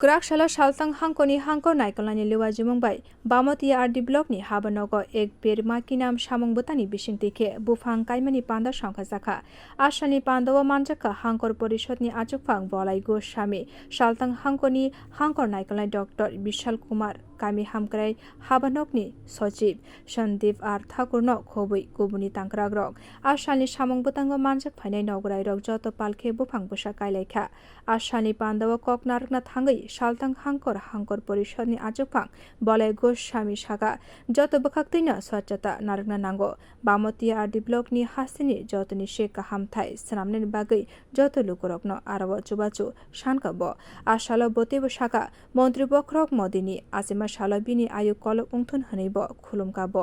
Grakshalo salthang hangkhoni hangkhor naikolani lewa jumungbai Bamotia RD blockni habanogo ek berma kinam samung botani bisingtike Buphang kaimani panda sangkhajaka asani pandawa manjaka hangkhor porishotni achukphang bolai goswami salthang hangkhoni hangkhor naikolani Dr. Vishal Kumar kami hamkrai habanokni sochiv Sandeep R Thakurno khobui kubuni tangkragrok asani samung botango manjak phainai nograi rok joto palkhe Buphang bwsa kailaikha asani pandawa koknarkna thangai salthang hangkhor porishotni achukphang bolai goswami saka joto bwkhaktaino swachhata narkna nango Bamotia RD blockni hastini jotoni sheka hamthai swnamnani bagui joto lukurokno arawo chubachu sankabo asalo botebo saka মন্ত্রী বক্রক মদিনী আজিমা সালাবিনী আয়ু কলক উংথন হনিব খুলুমকাব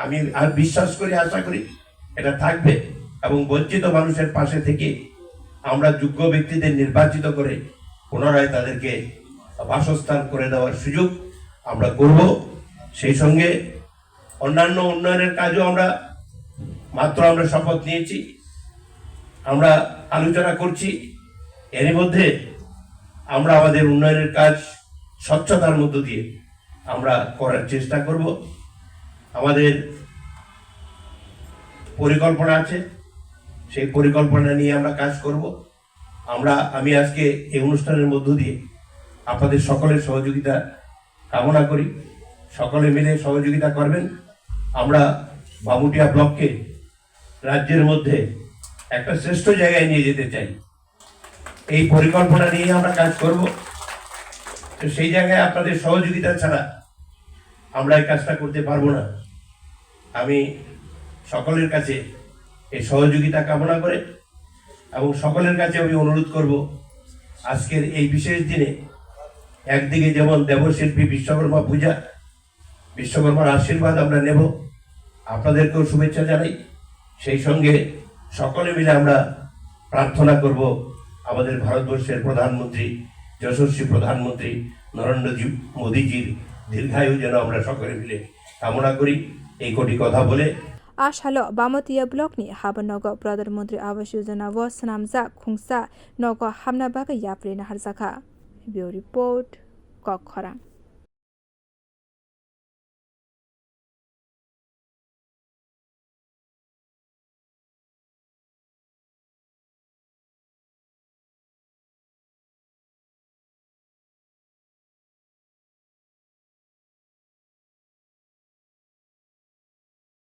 আমি আর বিশ্বাস করি আশা করি এটা থাকবে এবং বঞ্চিত মানুষের পাশে থেকে আমরা যোগ্য ব্যক্তিদের নির্বাচিত করে পুনরায় তাদেরকে বাসস্থান করে দেওয়ার সুযোগ আমরা করব সেই সঙ্গে অন্যান্য উন্নয়নের কাজও আমরা শপথ নিয়েছি আমরা আলোচনা করছি এর মধ্যে আমরা আমাদের উন্নয়নের কাজ স্বচ্ছতার মধ্য দিয়ে আমরা করার চেষ্টা করব আমাদের পরিকল্পনা আছে সেই পরিকল্পনা নিয়ে আমরা কাজ করব আমি আজকে এই অনুষ্ঠানের মধ্য দিয়ে আপনাদের সকলের সহযোগিতা কামনা করি সকলে মিলে সহযোগিতা করবেন আমরা বামুটিয়া ব্লককে রাজ্যের মধ্যে একটা শ্রেষ্ঠ জায়গায় নিয়ে যেতে চাই এই পরিকল্পনা নিয়ে আমরা কাজ করব তো সেই জায়গায় আপনাদের সহযোগিতা ছাড়া আমরা এই কাজটা করতে পারবো না আমি সকলের কাছে এই সহযোগিতা কামনা করে এবং সকলের কাছে আমি অনুরোধ করব আজকের এই বিশেষ দিনে একদিকে যেমন দেবশিল্পী বিশ্বকর্মা পূজা বিশ্বকর্মার আশীর্বাদ আমরা নেব আপনাদেরকেও শুভেচ্ছা জানাই সেই সঙ্গে সকলে মিলে আমরা প্রার্থনা করব আমাদের ভারতবর্ষের প্রধানমন্ত্রী যশস্বী প্রধানমন্ত্রী নরেন্দ্র মোদীজির দীর্ঘায়ু যেন আমরা সকলে মিলে কামনা করি এই কোটি কথা বলে আশালো বামতিয়া ব্লকনি হাবনগ প্রধানমন্ত্রী আবাস যোজনা ও সনামজা খুংসা নগ হামনা বাগে ইয়াপ্রে নাহারজাখা বিউ রিপোর্ট কখরা।